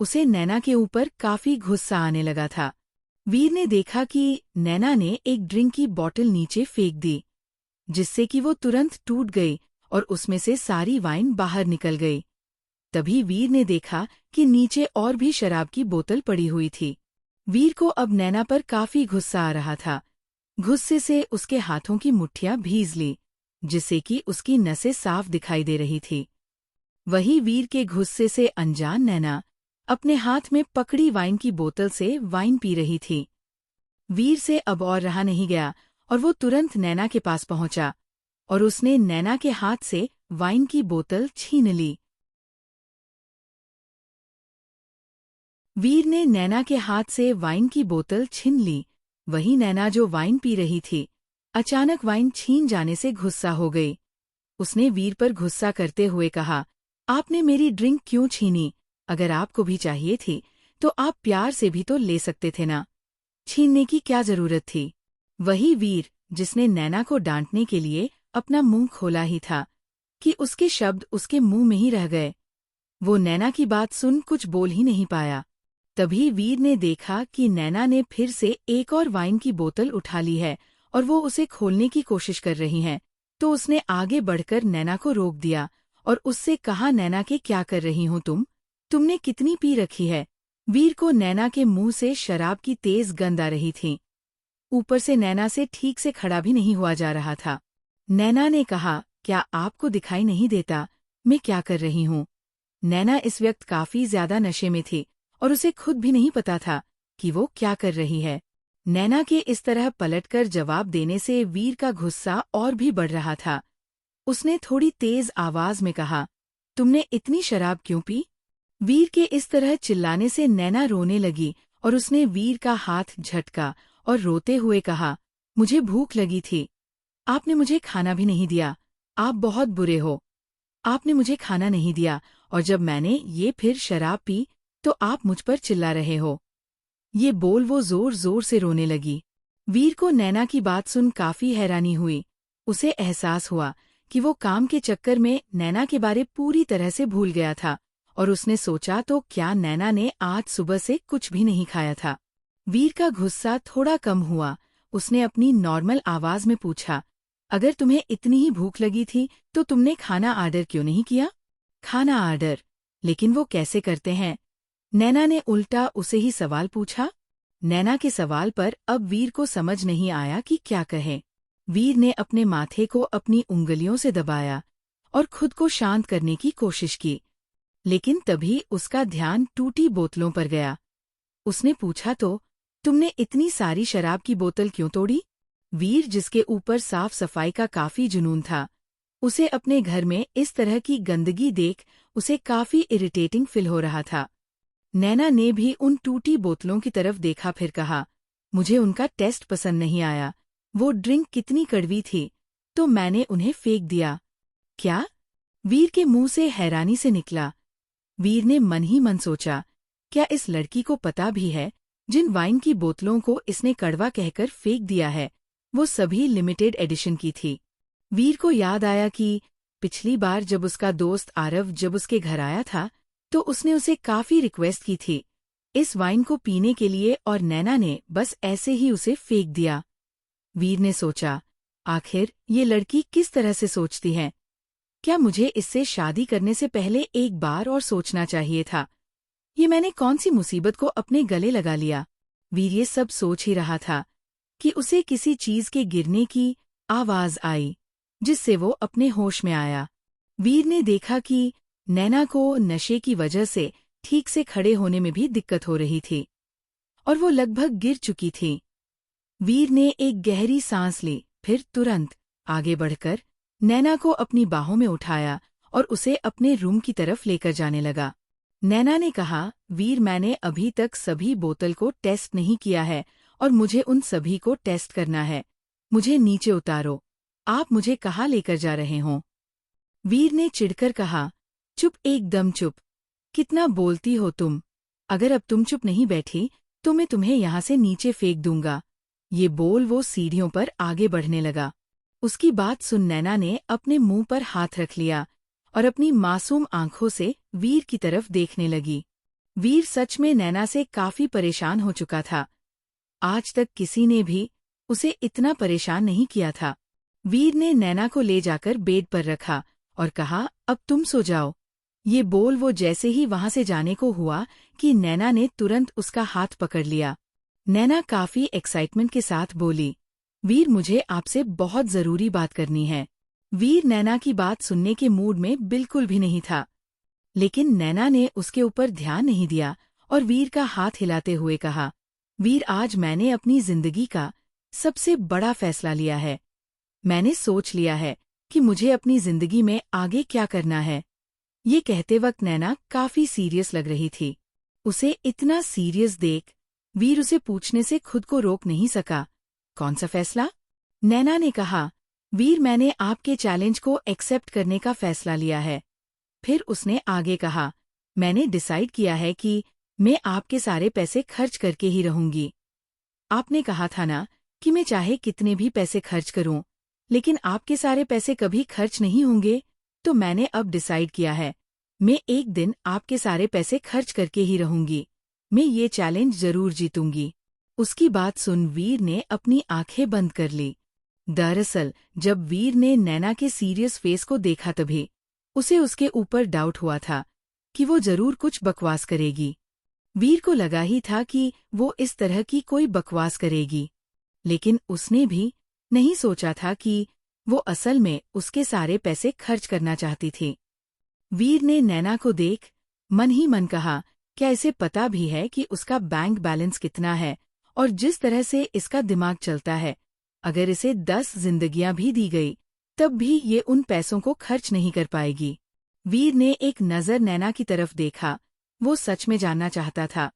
उसे नैना के ऊपर काफी गुस्सा आने लगा था। वीर ने देखा कि नैना ने एक ड्रिंक की बोतल नीचे फेंक दी, जिससे कि वो तुरंत टूट गई और उसमें से सारी वाइन बाहर निकल गई। तभी वीर ने देखा कि नीचे और भी शराब की बोतल पड़ी हुई थी। वीर को अब नैना पर काफी गुस्सा आ रहा था। गुस्से से उसके हाथों की मुट्ठियां भीज ली, जिससे कि उसकी नसें साफ दिखाई दे रही थी। वही वीर के गुस्से से अनजान नैना अपने हाथ में पकड़ी वाइन की बोतल से वाइन पी रही थी। वीर से अब और रहा नहीं गया और वो तुरंत नैना के पास पहुंचा और उसने नैना के हाथ से वाइन की बोतल छीन ली। वीर ने नैना के हाथ से वाइन की बोतल छीन ली। वही नैना जो वाइन पी रही थी अचानक वाइन छीन जाने से गुस्सा हो गई। उसने वीर पर गुस्सा करते हुए कहा, आपने मेरी ड्रिंक क्यों छीनी? अगर आपको भी चाहिए थी तो आप प्यार से भी तो ले सकते थे ना, छीनने की क्या जरूरत थी? वही वीर जिसने नैना को डांटने के लिए अपना मुंह खोला ही था कि उसके शब्द उसके मुंह में ही रह गए। वो नैना की बात सुन कुछ बोल ही नहीं पाया। तभी वीर ने देखा कि नैना ने फिर से एक और वाइन की बोतल उठा ली है और वो उसे खोलने की कोशिश कर रही हैं, तो उसने आगे बढ़कर नैना को रोक दिया और उससे कहा, नैना के क्या कर रही हो तुमने कितनी पी रखी है? वीर को नैना के मुंह से शराब की तेज गंध आ रही थी। ऊपर से नैना से ठीक से खड़ा भी नहीं हुआ जा रहा था। नैना ने कहा, क्या आपको दिखाई नहीं देता मैं क्या कर रही हूँ? नैना इस वक्त काफी ज्यादा नशे में थी और उसे खुद भी नहीं पता था कि वो क्या कर रही है। नैना के इस तरह पलटकर जवाब देने से वीर का गुस्सा और भी बढ़ रहा था। उसने थोड़ी तेज आवाज में कहा, तुमने इतनी शराब क्यों पी? वीर के इस तरह चिल्लाने से नैना रोने लगी और उसने वीर का हाथ झटका और रोते हुए कहा, मुझे भूख लगी थी, आपने मुझे खाना भी नहीं दिया, आप बहुत बुरे हो। आपने मुझे खाना नहीं दिया और जब मैंने ये फिर शराब पी तो आप मुझ पर चिल्ला रहे हो। ये बोल वो जोर जोर से रोने लगी। वीर को नैना की बात सुन काफी हैरानी हुई। उसे एहसास हुआ कि वो काम के चक्कर में नैना के बारे पूरी तरह से भूल गया था और उसने सोचा तो क्या नैना ने आज सुबह से कुछ भी नहीं खाया था। वीर का गुस्सा थोड़ा कम हुआ। उसने अपनी नॉर्मल आवाज में पूछा, अगर तुम्हें इतनी ही भूख लगी थी तो तुमने खाना ऑर्डर क्यों नहीं किया? खाना ऑर्डर? लेकिन वो कैसे करते हैं? नैना ने उल्टा उसे ही सवाल पूछा। नैना के सवाल पर अब वीर को समझ नहीं आया कि क्या कहे। वीर ने अपने माथे को अपनी उंगलियों से दबाया और खुद को शांत करने की कोशिश की, लेकिन तभी उसका ध्यान टूटी बोतलों पर गया। उसने पूछा, तो तुमने इतनी सारी शराब की बोतल क्यों तोड़ी? वीर, जिसके ऊपर साफ सफाई का काफी जुनून था, उसे अपने घर में इस तरह की गंदगी देख उसे काफी इरिटेटिंग फील हो रहा था। नैना ने भी उन टूटी बोतलों की तरफ देखा, फिर कहा, मुझे उनका टेस्ट पसंद नहीं आया। वो ड्रिंक कितनी कड़वी थी, तो मैंने उन्हें फेंक दिया। क्या? वीर के मुंह से हैरानी से निकला। वीर ने मन ही मन सोचा, क्या इस लड़की को पता भी है जिन वाइन की बोतलों को इसने कड़वा कहकर फेंक दिया है, वो सभी लिमिटेड एडिशन की थी। वीर को याद आया कि पिछली बार जब उसका दोस्त आरव जब उसके घर आया था, तो उसने उसे काफी रिक्वेस्ट की थी इस वाइन को पीने के लिए, और नैना ने बस ऐसे ही उसे फेंक दिया। वीर ने सोचा, आखिर ये लड़की किस तरह से सोचती है? क्या मुझे इससे शादी करने से पहले एक बार और सोचना चाहिए था? ये मैंने कौन सी मुसीबत को अपने गले लगा लिया? वीर ये सब सोच ही रहा था कि उसे किसी चीज के गिरने की आवाज आई, जिससे वो अपने होश में आया। वीर ने देखा कि नैना को नशे की वजह से ठीक से खड़े होने में भी दिक्कत हो रही थी और वो लगभग गिर चुकी थी। वीर ने एक गहरी सांस ली, फिर तुरंत आगे बढ़कर नैना को अपनी बाहों में उठाया और उसे अपने रूम की तरफ लेकर जाने लगा। नैना ने कहा, वीर, मैंने अभी तक सभी बोतल को टेस्ट नहीं किया है और मुझे उन सभी को टेस्ट करना है। मुझे नीचे उतारो। आप मुझे कहाँ लेकर जा रहे हों? वीर ने चिढ़कर कहा, चुप, एकदम चुप। कितना बोलती हो तुम? अगर अब तुम चुप नहीं बैठी तो मैं तुम्हें यहाँ से नीचे फेंक दूंगा। ये बोल वो सीढ़ियों पर आगे बढ़ने लगा। उसकी बात सुन नैना ने अपने मुंह पर हाथ रख लिया और अपनी मासूम आंखों से वीर की तरफ देखने लगी। वीर सच में नैना से काफी परेशान हो चुका था। आज तक किसी ने भी उसे इतना परेशान नहीं किया था। वीर ने नैना को ले जाकर बेड पर रखा और कहा, अब तुम सो जाओ। ये बोल वो जैसे ही वहां से जाने को हुआ कि नैना ने तुरंत उसका हाथ पकड़ लिया। नैना काफी एक्साइटमेंट के साथ बोली, वीर, मुझे आपसे बहुत जरूरी बात करनी है। वीर नैना की बात सुनने के मूड में बिल्कुल भी नहीं था, लेकिन नैना ने उसके ऊपर ध्यान नहीं दिया और वीर का हाथ हिलाते हुए कहा, वीर, आज मैंने अपनी जिंदगी का सबसे बड़ा फैसला लिया है। मैंने सोच लिया है कि मुझे अपनी जिंदगी में आगे क्या करना है। ये कहते वक्त नैना काफी सीरियस लग रही थी। उसे इतना सीरियस देख वीर उसे पूछने से खुद को रोक नहीं सका, कौन सा फैसला? नैना ने कहा, वीर, मैंने आपके चैलेंज को एक्सेप्ट करने का फैसला लिया है। फिर उसने आगे कहा, मैंने डिसाइड किया है कि मैं आपके सारे पैसे खर्च करके ही रहूंगी। आपने कहा था ना कि मैं चाहे कितने भी पैसे खर्च करूं, लेकिन आपके सारे पैसे कभी खर्च नहीं होंगे, तो मैंने अब डिसाइड किया है, मैं एक दिन आपके सारे पैसे खर्च करके ही रहूंगी। मैं ये चैलेंज जरूर जीतूंगी। उसकी बात सुन वीर ने अपनी आंखें बंद कर ली। दरअसल जब वीर ने नैना के सीरियस फेस को देखा तभी उसे उसके ऊपर डाउट हुआ था कि वो जरूर कुछ बकवास करेगी। वीर को लगा ही था कि वो इस तरह की कोई बकवास करेगी, लेकिन उसने भी नहीं सोचा था कि वो असल में उसके सारे पैसे खर्च करना चाहती थी। वीर ने नैना को देख मन ही मन कहा, क्या इसे पता भी है कि उसका बैंक बैलेंस कितना है और जिस तरह से इसका दिमाग चलता है, अगर इसे 10 जिंदगियां भी दी गई तब भी ये उन पैसों को खर्च नहीं कर पाएगी। वीर ने एक नजर नैना की तरफ देखा। वो सच में जानना चाहता था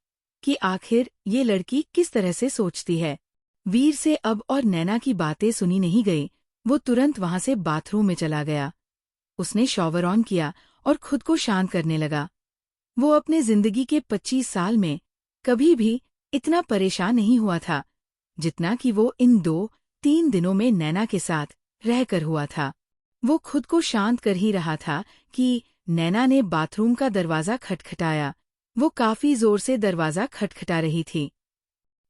कि आखिर ये लड़की किस तरह से सोचती है। वीर से अब और नैना की बातें सुनी नहीं गई। वो तुरंत वहां से बाथरूम में चला गया। उसने शॉवर ऑन किया और खुद को शांत करने लगा। वो अपने जिंदगी के 25 साल में कभी भी इतना परेशान नहीं हुआ था जितना कि वो इन 2-3 दिनों में नैना के साथ रहकर हुआ था। वो खुद को शांत कर ही रहा था कि नैना ने बाथरूम का दरवाजा खटखटाया। वो काफी जोर से दरवाजा खटखटा रही थी।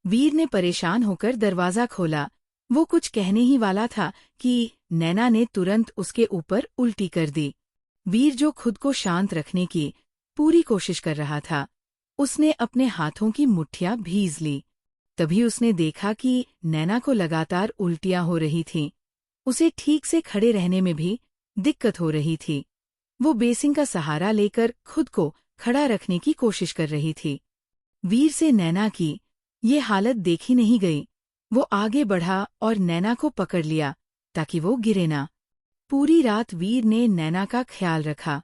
वीर ने परेशान होकर दरवाजा खोला। वो कुछ कहने ही वाला था कि नैना ने तुरंत उसके ऊपर उल्टी कर दी। वीर, जो खुद को शांत रखने की पूरी कोशिश कर रहा था, उसने अपने हाथों की मुट्ठियां भीज ली। तभी उसने देखा कि नैना को लगातार उल्टियां हो रही थीं। उसे ठीक से खड़े रहने में भी दिक्कत हो रही थी। वो बेसिन का सहारा लेकर खुद को खड़ा रखने की कोशिश कर रही थी। वीर से नैना की ये हालत देखी नहीं गई, वो आगे बढ़ा और नैना को पकड़ लिया ताकि वो गिरे ना। पूरी रात वीर ने नैना का ख्याल रखा।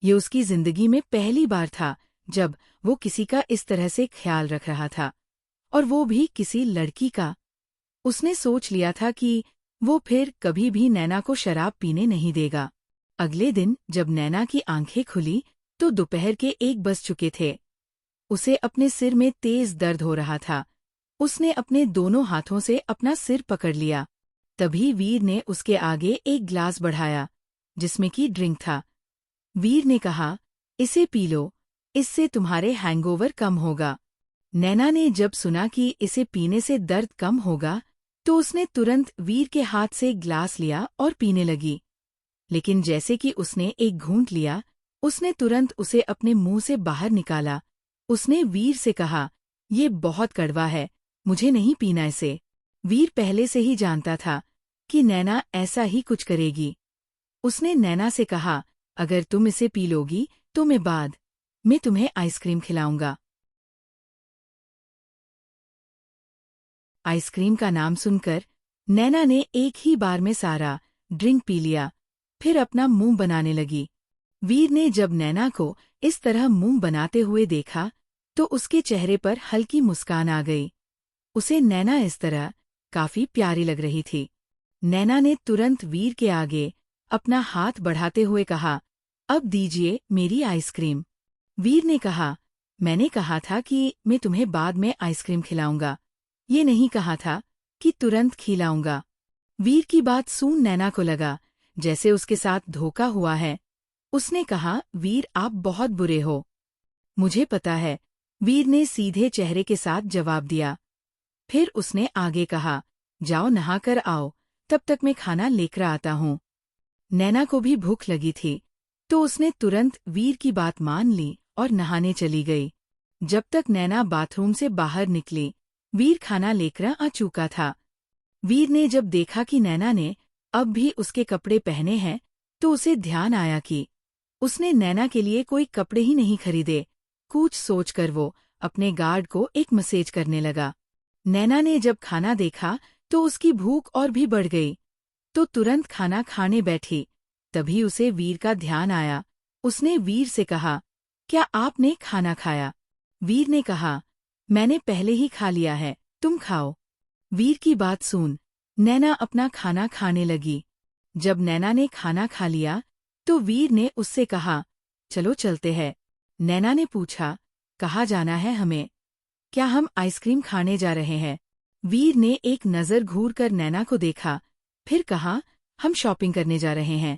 ये उसकी जिंदगी में पहली बार था जब वो किसी का इस तरह से ख्याल रख रहा था, और वो भी किसी लड़की का। उसने सोच लिया था कि वो फिर कभी भी नैना को शराब पीने नहीं देगा। अगले दिन जब नैना की आंखें खुली तो दोपहर के 1 बज चुके थे। उसे अपने सिर में तेज दर्द हो रहा था। उसने अपने दोनों हाथों से अपना सिर पकड़ लिया। तभी वीर ने उसके आगे एक ग्लास बढ़ाया जिसमें की ड्रिंक था। वीर ने कहा, इसे पी लो, इससे तुम्हारे हैंगओवर कम होगा। नैना ने जब सुना कि इसे पीने से दर्द कम होगा तो उसने तुरंत वीर के हाथ से ग्लास लिया और पीने लगी। लेकिन जैसे कि उसने एक घूंट लिया, उसने तुरंत उसे अपने मुंह से बाहर निकाला। उसने वीर से कहा, ये बहुत कड़वा है, मुझे नहीं पीना इसे। वीर पहले से ही जानता था कि नैना ऐसा ही कुछ करेगी। उसने नैना से कहा, अगर तुम इसे पी लोगी तो मैं तुम्हें आइसक्रीम खिलाऊंगा। आइसक्रीम का नाम सुनकर नैना ने एक ही बार में सारा ड्रिंक पी लिया, फिर अपना मुंह बनाने लगी। वीर ने जब नैना को इस तरह मुंह बनाते हुए देखा तो उसके चेहरे पर हल्की मुस्कान आ गई। उसे नैना इस तरह काफी प्यारी लग रही थी। नैना ने तुरंत वीर के आगे अपना हाथ बढ़ाते हुए कहा, अब दीजिए मेरी आइसक्रीम। वीर ने कहा, मैंने कहा था कि मैं तुम्हें बाद में आइसक्रीम खिलाऊंगा, ये नहीं कहा था कि तुरंत खिलाऊंगा। वीर की बात सुन नैना को लगा जैसे उसके साथ धोखा हुआ है। उसने कहा, वीर आप बहुत बुरे हो। मुझे पता है, वीर ने सीधे चेहरे के साथ जवाब दिया। फिर उसने आगे कहा, जाओ नहाकर आओ, तब तक मैं खाना लेकर आता हूँ। नैना को भी भूख लगी थी तो उसने तुरंत वीर की बात मान ली और नहाने चली गई। जब तक नैना बाथरूम से बाहर निकली, वीर खाना लेकर आ चुका था। वीर ने जब देखा कि नैना ने अब भी उसके कपड़े पहने हैं तो उसे ध्यान आया कि उसने नैना के लिए कोई कपड़े ही नहीं खरीदे। कुछ सोचकर वो अपने गार्ड को एक मैसेज करने लगा। नैना ने जब खाना देखा तो उसकी भूख और भी बढ़ गई, तो तुरंत खाना खाने बैठी। तभी उसे वीर का ध्यान आया। उसने वीर से कहा, क्या आपने खाना खाया? वीर ने कहा, मैंने पहले ही खा लिया है, तुम खाओ। वीर की बात सुन नैना अपना खाना खाने लगी। जब नैना ने खाना खा लिया तो वीर ने उससे कहा, चलो चलते हैं। नैना ने पूछा, कहाँ जाना है हमें? क्या हम आइसक्रीम खाने जा रहे हैं? वीर ने एक नज़र घूरकर नैना को देखा, फिर कहा, हम शॉपिंग करने जा रहे हैं।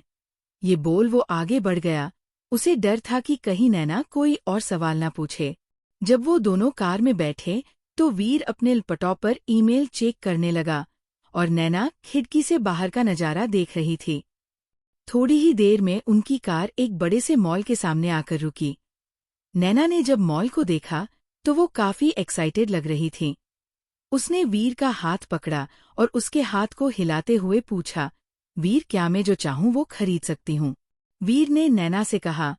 ये बोल वो आगे बढ़ गया। उसे डर था कि कहीं नैना कोई और सवाल ना पूछे। जब वो दोनों कार में बैठे तो वीर अपने लैपटॉप पर ईमेल चेक करने लगा और नैना खिड़की से बाहर का नज़ारा देख रही थी। थोड़ी ही देर में उनकी कार एक बड़े से मॉल के सामने आकर रुकी। नैना ने जब मॉल को देखा तो वो काफी एक्साइटेड लग रही थी। उसने वीर का हाथ पकड़ा और उसके हाथ को हिलाते हुए पूछा, वीर क्या मैं जो चाहूं वो खरीद सकती हूँ? वीर ने नैना से कहा,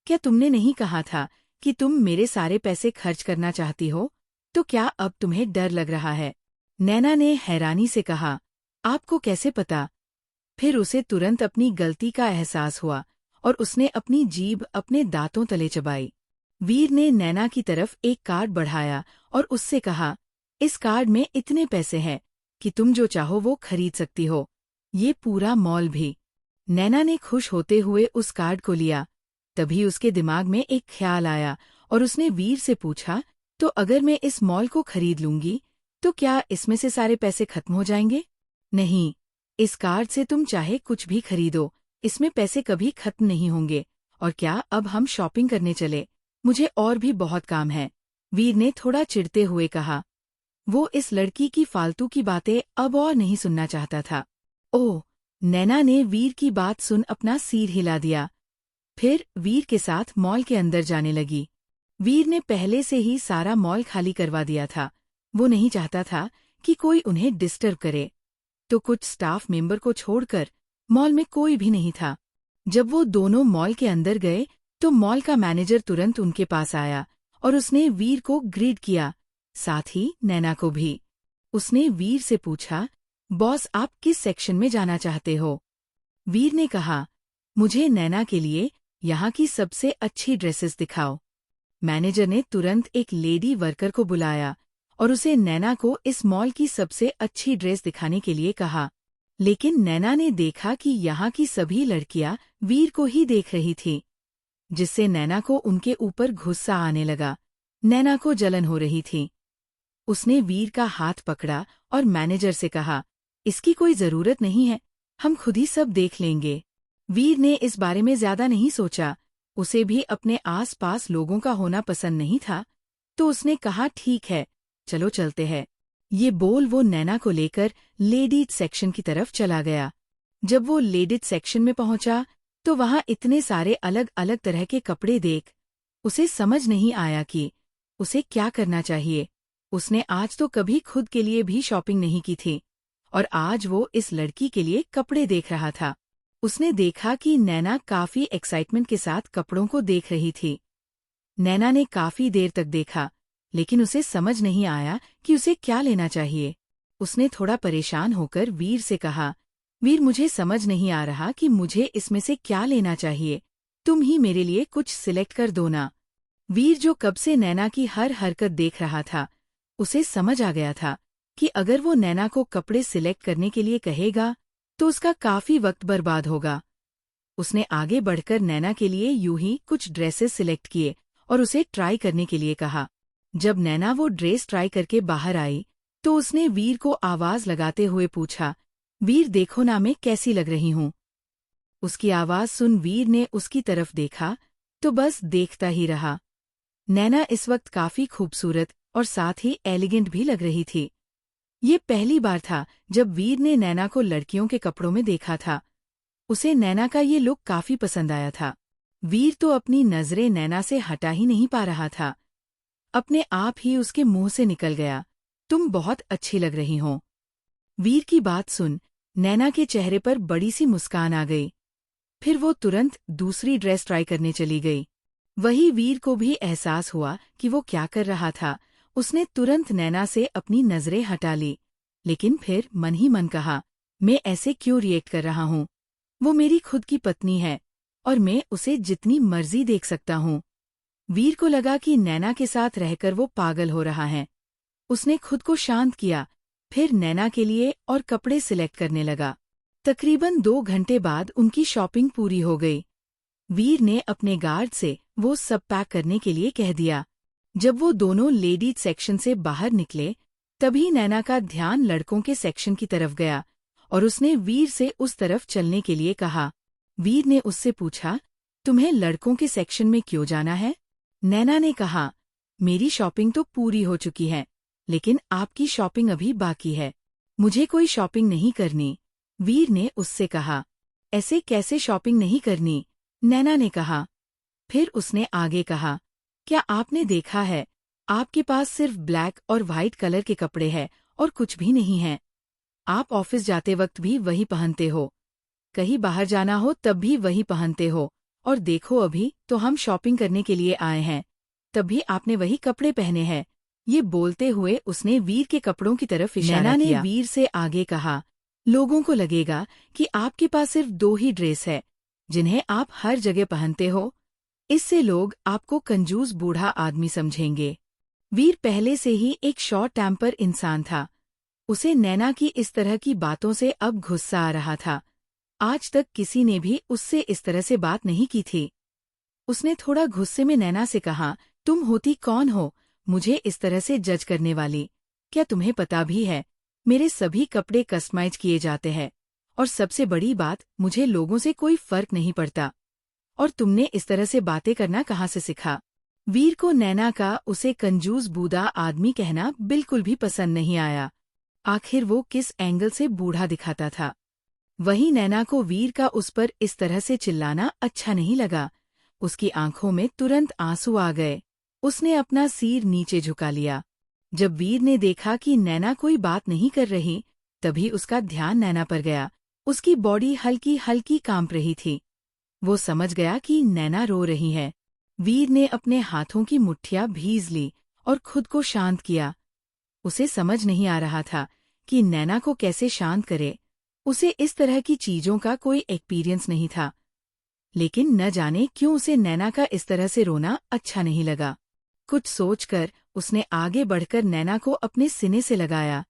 क्या तुमने नहीं कहा था कि तुम मेरे सारे पैसे खर्च करना चाहती हो? तो क्या अब तुम्हें डर लग रहा है? नैना ने हैरानी से कहा, आपको कैसे पता? फिर उसे तुरंत अपनी गलती का एहसास हुआ और उसने अपनी जीभ अपने दांतों तले चबाई। वीर ने नैना की तरफ एक कार्ड बढ़ाया और उससे कहा, इस कार्ड में इतने पैसे हैं कि तुम जो चाहो वो खरीद सकती हो, ये पूरा मॉल भी। नैना ने खुश होते हुए उस कार्ड को लिया। तभी उसके दिमाग में एक ख्याल आया और उसने वीर से पूछा, तो अगर मैं इस मॉल को खरीद लूंगी तो क्या इसमें से सारे पैसे खत्म हो जाएंगे? नहीं, इस कार्ड से तुम चाहे कुछ भी खरीदो, इसमें पैसे कभी खत्म नहीं होंगे। और क्या अब हम शॉपिंग करने चले? मुझे और भी बहुत काम है, वीर ने थोड़ा चिढ़ते हुए कहा। वो इस लड़की की फालतू की बातें अब और नहीं सुनना चाहता था। ओह, नैना ने वीर की बात सुन अपना सिर हिला दिया। फिर वीर के साथ मॉल के अंदर जाने लगी। वीर ने पहले से ही सारा मॉल खाली करवा दिया था। वो नहीं चाहता था कि कोई उन्हें डिस्टर्ब करे। तो कुछ स्टाफ मेंबर को छोड़कर मॉल में कोई भी नहीं था। जब वो दोनों मॉल के अंदर गए तो मॉल का मैनेजर तुरंत उनके पास आया और उसने वीर को ग्रीट किया, साथ ही नैना को भी। उसने वीर से पूछा, बॉस आप किस सेक्शन में जाना चाहते हो? वीर ने कहा, मुझे नैना के लिए यहाँ की सबसे अच्छी ड्रेसेस दिखाओ। मैनेजर ने तुरंत एक लेडी वर्कर को बुलाया और उसे नैना को इस मॉल की सबसे अच्छी ड्रेस दिखाने के लिए कहा। लेकिन नैना ने देखा कि यहाँ की सभी लड़कियां वीर को ही देख रही थीं, जिससे नैना को उनके ऊपर गुस्सा आने लगा। नैना को जलन हो रही थी। उसने वीर का हाथ पकड़ा और मैनेजर से कहा, इसकी कोई जरूरत नहीं है, हम खुद ही सब देख लेंगे। वीर ने इस बारे में ज्यादा नहीं सोचा, उसे भी अपने आस-पास लोगों का होना पसंद नहीं था, तो उसने कहा, ठीक है, चलो चलते हैं। ये बोल वो नैना को लेकर लेडीज सेक्शन की तरफ चला गया। जब वो लेडीज सेक्शन में पहुंचा, तो वहां इतने सारे अलग अलग तरह के कपड़े देख उसे समझ नहीं आया कि उसे क्या करना चाहिए। उसने आज तो कभी खुद के लिए भी शॉपिंग नहीं की थी, और आज वो इस लड़की के लिए कपड़े देख रहा था। उसने देखा कि नैना काफी एक्साइटमेंट के साथ कपड़ों को देख रही थी। नैना ने काफी देर तक देखा, लेकिन उसे समझ नहीं आया कि उसे क्या लेना चाहिए। उसने थोड़ा परेशान होकर वीर से कहा, वीर मुझे समझ नहीं आ रहा कि मुझे इसमें से क्या लेना चाहिए, तुम ही मेरे लिए कुछ सिलेक्ट कर दो ना। वीर जो कब से नैना की हर हरकत देख रहा था, उसे समझ आ गया था कि अगर वो नैना को कपड़े सिलेक्ट करने के लिए कहेगा तो उसका काफी वक्त बर्बाद होगा। उसने आगे बढ़कर नैना के लिए यूं ही कुछ ड्रेसेस सिलेक्ट किए और उसे ट्राई करने के लिए कहा। जब नैना वो ड्रेस ट्राई करके बाहर आई, तो उसने वीर को आवाज लगाते हुए पूछा, वीर देखो ना मैं कैसी लग रही हूँ। उसकी आवाज सुन वीर ने उसकी तरफ देखा तो बस देखता ही रहा। नैना इस वक्त काफी खूबसूरत और साथ ही एलिगेंट भी लग रही थी। ये पहली बार था जब वीर ने नैना को लड़कियों के कपड़ों में देखा था। उसे नैना का ये लुक काफी पसंद आया था। वीर तो अपनी नजरें नैना से हटा ही नहीं पा रहा था। अपने आप ही उसके मुंह से निकल गया, तुम बहुत अच्छी लग रही हो। वीर की बात सुन नैना के चेहरे पर बड़ी सी मुस्कान आ गई। फिर वो तुरंत दूसरी ड्रेस ट्राई करने चली गई। वही वीर को भी एहसास हुआ कि वो क्या कर रहा था। उसने तुरंत नैना से अपनी नजरें हटा ली, लेकिन फिर मन ही मन कहा, मैं ऐसे क्यों रिएक्ट कर रहा हूँ? वो मेरी खुद की पत्नी है और मैं उसे जितनी मर्जी देख सकता हूँ। वीर को लगा कि नैना के साथ रहकर वो पागल हो रहा है। उसने खुद को शांत किया, फिर नैना के लिए और कपड़े सिलेक्ट करने लगा। तकरीबन 2 घंटे बाद उनकी शॉपिंग पूरी हो गई। वीर ने अपने गार्ड से वो सब पैक करने के लिए कह दिया। जब वो दोनों लेडीज सेक्शन से बाहर निकले, तभी नैना का ध्यान लड़कों के सेक्शन की तरफ गया और उसने वीर से उस तरफ चलने के लिए कहा। वीर ने उससे पूछा, तुम्हें लड़कों के सेक्शन में क्यों जाना है? नैना ने कहा, मेरी शॉपिंग तो पूरी हो चुकी है, लेकिन आपकी शॉपिंग अभी बाकी है। मुझे कोई शॉपिंग नहीं करनी। वीर ने उससे कहा, ऐसे कैसे शॉपिंग नहीं करनी? नैना ने कहा। फिर उसने आगे कहा, क्या आपने देखा है, आपके पास सिर्फ ब्लैक और व्हाइट कलर के कपड़े हैं और कुछ भी नहीं है। आप ऑफिस जाते वक्त भी वही पहनते हो, कहीं बाहर जाना हो तब भी वही पहनते हो, और देखो अभी तो हम शॉपिंग करने के लिए आए हैं, तब भी आपने वही कपड़े पहने हैं। ये बोलते हुए उसने वीर के कपड़ों की तरफ इशारा किया। नैना ने वीर से आगे कहा, लोगों को लगेगा कि आपके पास सिर्फ 2 ही ड्रेस है, जिन्हें आप हर जगह पहनते हो। इससे लोग आपको कंजूस बूढ़ा आदमी समझेंगे। वीर पहले से ही एक शॉर्ट टेम्पर इंसान था। उसे नैना की इस तरह की बातों से अब गुस्सा आ रहा था। आज तक किसी ने भी उससे इस तरह से बात नहीं की थी। उसने थोड़ा गुस्से में नैना से कहा, तुम होती कौन हो मुझे इस तरह से जज करने वाली? क्या तुम्हें पता भी है, मेरे सभी कपड़े कस्टमाइज किए जाते हैं, और सबसे बड़ी बात, मुझे लोगों से कोई फर्क नहीं पड़ता। और तुमने इस तरह से बातें करना कहाँ से सीखा? वीर को नैना का उसे कंजूस बूढ़ा आदमी कहना बिल्कुल भी पसंद नहीं आया। आखिर वो किस एंगल से बूढ़ा दिखाता था। वहीं नैना को वीर का उस पर इस तरह से चिल्लाना अच्छा नहीं लगा। उसकी आंखों में तुरंत आंसू आ गए। उसने अपना सिर नीचे झुका लिया। जब वीर ने देखा कि नैना कोई बात नहीं कर रही, तभी उसका ध्यान नैना पर गया। उसकी बॉडी हल्की हल्की कांप रही थी। वो समझ गया कि नैना रो रही है। वीर ने अपने हाथों की मुट्ठियां भीज ली और खुद को शांत किया। उसे समझ नहीं आ रहा था कि नैना को कैसे शांत करे। उसे इस तरह की चीजों का कोई एक्सपीरियंस नहीं था, लेकिन न जाने क्यों उसे नैना का इस तरह से रोना अच्छा नहीं लगा। कुछ सोचकर उसने आगे बढ़कर नैना को अपने सीने से लगाया।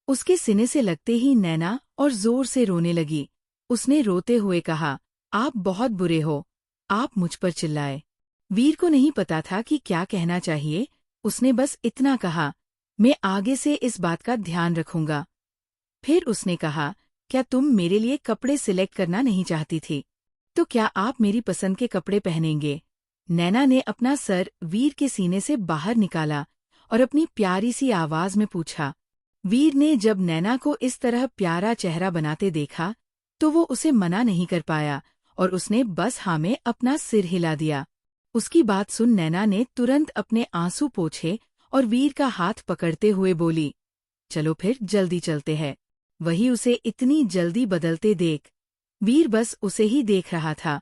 उसके सीने से लगते ही नैना और जोर से रोने लगी। उसने रोते हुए कहा, आप बहुत बुरे हो, आप मुझ पर चिल्लाए। वीर को नहीं पता था कि क्या कहना चाहिए। उसने बस इतना कहा, मैं आगे से इस बात का ध्यान रखूंगा। फिर उसने कहा, क्या तुम मेरे लिए कपड़े सिलेक्ट करना नहीं चाहती थी? तो क्या आप मेरी पसंद के कपड़े पहनेंगे? नैना ने अपना सर वीर के सीने से बाहर निकाला और अपनी प्यारी सी आवाज में पूछा। वीर ने जब नैना को इस तरह प्यारा चेहरा बनाते देखा तो वो उसे मना नहीं कर पाया और उसने बस हाँ में अपना सिर हिला दिया। उसकी बात सुन नैना ने तुरंत अपने आंसू पोंछे और वीर का हाथ पकड़ते हुए बोली, चलो फिर जल्दी चलते हैं। वही उसे इतनी जल्दी बदलते देख वीर बस उसे ही देख रहा था।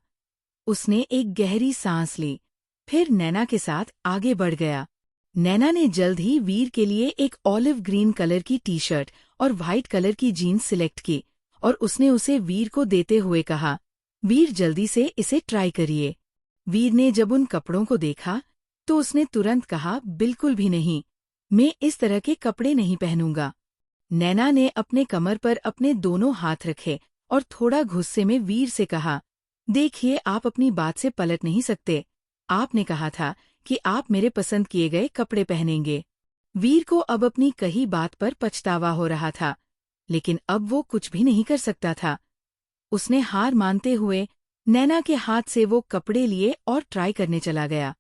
उसने एक गहरी सांस ली, फिर नैना के साथ आगे बढ़ गया। नैना ने जल्द ही वीर के लिए एक ऑलिव ग्रीन कलर की टी शर्ट और वाइट कलर की जीन्स सिलेक्ट की और उसने उसे वीर को देते हुए कहा, वीर जल्दी से इसे ट्राई करिए। वीर ने जब उन कपड़ों को देखा तो उसने तुरंत कहा, बिल्कुल भी नहीं, मैं इस तरह के कपड़े नहीं पहनूंगा। नैना ने अपने कमर पर अपने दोनों हाथ रखे और थोड़ा गुस्से में वीर से कहा, देखिए आप अपनी बात से पलट नहीं सकते। आपने कहा था कि आप मेरे पसंद किए गए कपड़े पहनेंगे। वीर को अब अपनी कही बात पर पछतावा हो रहा था, लेकिन अब वो कुछ भी नहीं कर सकता था। उसने हार मानते हुए नैना के हाथ से वो कपड़े लिए और ट्राई करने चला गया।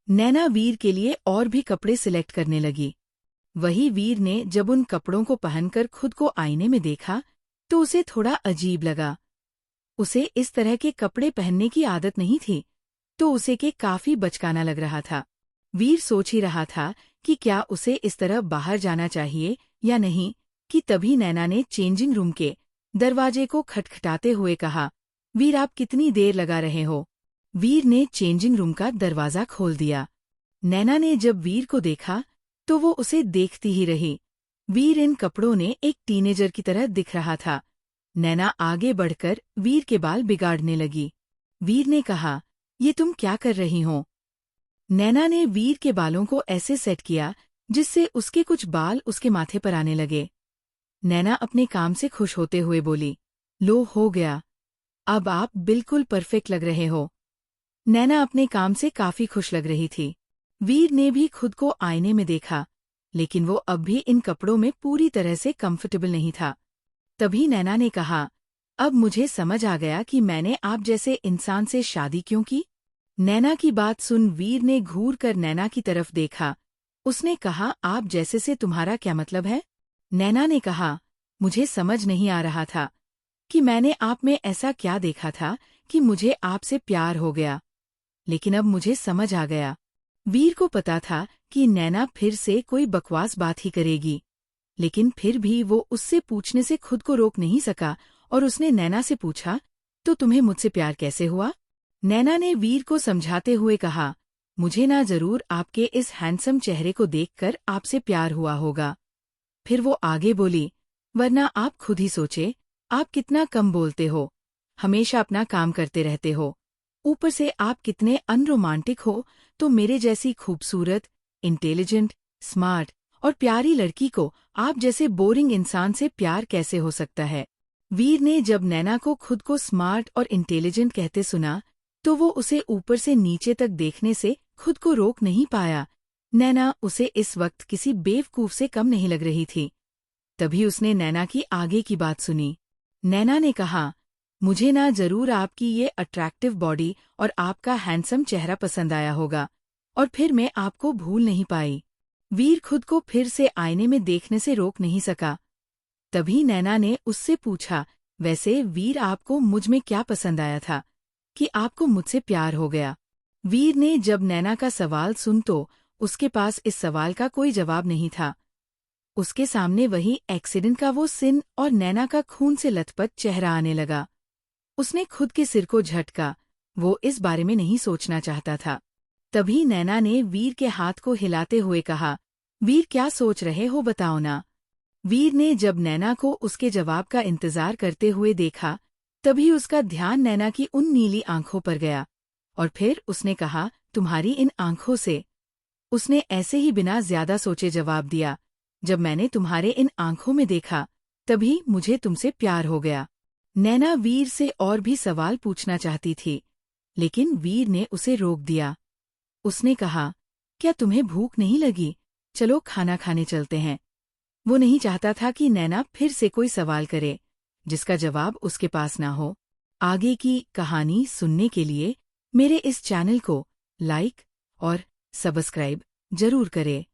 नैना वीर के लिए और भी कपड़े सिलेक्ट करने लगी। वही वीर ने जब उन कपड़ों को पहनकर खुद को आईने में देखा तो उसे थोड़ा अजीब लगा। उसे इस तरह के कपड़े पहनने की आदत नहीं थी, तो उसे के काफी बचकाना लग रहा था। वीर सोच ही रहा था कि क्या उसे इस तरह बाहर जाना चाहिए या नहीं कि तभी नैना ने चेंजिंग रूम के दरवाजे को खटखटाते हुए कहा, वीर आप कितनी देर लगा रहे हो? वीर ने चेंजिंग रूम का दरवाजा खोल दिया। नैना ने जब वीर को देखा तो वो उसे देखती ही रही। वीर इन कपड़ों ने एक टीनेजर की तरह दिख रहा था। नैना आगे बढ़कर वीर के बाल बिगाड़ने लगी। वीर ने कहा, ये तुम क्या कर रही हो? नैना ने वीर के बालों को ऐसे सेट किया जिससे उसके कुछ बाल उसके माथे पर आने लगे। नैना अपने काम से खुश होते हुए बोली, लो हो गया, अब आप बिल्कुल परफेक्ट लग रहे हो। नैना अपने काम से काफी खुश लग रही थी। वीर ने भी खुद को आईने में देखा, लेकिन वो अब भी इन कपड़ों में पूरी तरह से कंफर्टेबल नहीं था। तभी नैना ने कहा, अब मुझे समझ आ गया कि मैंने आप जैसे इंसान से शादी क्यों की। नैना की बात सुन वीर ने घूर कर नैना की तरफ देखा। उसने कहा, आप जैसे से तुम्हारा क्या मतलब है? नैना ने कहा, मुझे समझ नहीं आ रहा था कि मैंने आप में ऐसा क्या देखा था कि मुझे आपसे प्यार हो गया, लेकिन अब मुझे समझ आ गया। वीर को पता था कि नैना फिर से कोई बकवास बात ही करेगी, लेकिन फिर भी वो उससे पूछने से खुद को रोक नहीं सका और उसने नैना से पूछा, तो तुम्हें मुझसे प्यार कैसे हुआ? नैना ने वीर को समझाते हुए कहा, मुझे ना जरूर आपके इस हैंडसम चेहरे को देखकर आपसे प्यार हुआ होगा। फिर वो आगे बोली, वरना आप खुद ही सोचे, आप कितना कम बोलते हो, हमेशा अपना काम करते रहते हो, ऊपर से आप कितने अनरोमांटिक हो, तो मेरे जैसी खूबसूरत, इंटेलिजेंट, स्मार्ट और प्यारी लड़की को आप जैसे बोरिंग इंसान से प्यार कैसे हो सकता है? वीर ने जब नैना को खुद को स्मार्ट और इंटेलिजेंट कहते सुना तो वो उसे ऊपर से नीचे तक देखने से खुद को रोक नहीं पाया। नैना उसे इस वक्त किसी बेवकूफ से कम नहीं लग रही थी। तभी उसने नैना की आगे की बात सुनी। नैना ने कहा, मुझे ना जरूर आपकी ये अट्रैक्टिव बॉडी और आपका हैंडसम चेहरा पसंद आया होगा, और फिर मैं आपको भूल नहीं पाई। वीर खुद को फिर से आईने में देखने से रोक नहीं सका। तभी नैना ने उससे पूछा, वैसे वीर आपको मुझ में क्या पसंद आया था कि आपको मुझसे प्यार हो गया? वीर ने जब नैना का सवाल सुन तो उसके पास इस सवाल का कोई जवाब नहीं था। उसके सामने वही एक्सीडेंट का वो सीन और नैना का खून से लथपथ चेहरा आने लगा। उसने खुद के सिर को झटका, वो इस बारे में नहीं सोचना चाहता था। तभी नैना ने वीर के हाथ को हिलाते हुए कहा, वीर क्या सोच रहे हो बताओ ना। वीर ने जब नैना को उसके जवाब का इंतजार करते हुए देखा, तभी उसका ध्यान नैना की उन नीली आंखों पर गया और फिर उसने कहा, तुम्हारी इन आंखों से। उसने ऐसे ही बिना ज्यादा सोचे जवाब दिया, जब मैंने तुम्हारे इन आंखों में देखा, तभी मुझे तुमसे प्यार हो गया। नैना वीर से और भी सवाल पूछना चाहती थी, लेकिन वीर ने उसे रोक दिया। उसने कहा, क्या तुम्हें भूख नहीं लगी? चलो खाना खाने चलते हैं। वो नहीं चाहता था कि नैना फिर से कोई सवाल करे, जिसका जवाब उसके पास ना हो। आगे की कहानी सुनने के लिए मेरे इस चैनल को लाइक और सब्सक्राइब जरूर करें।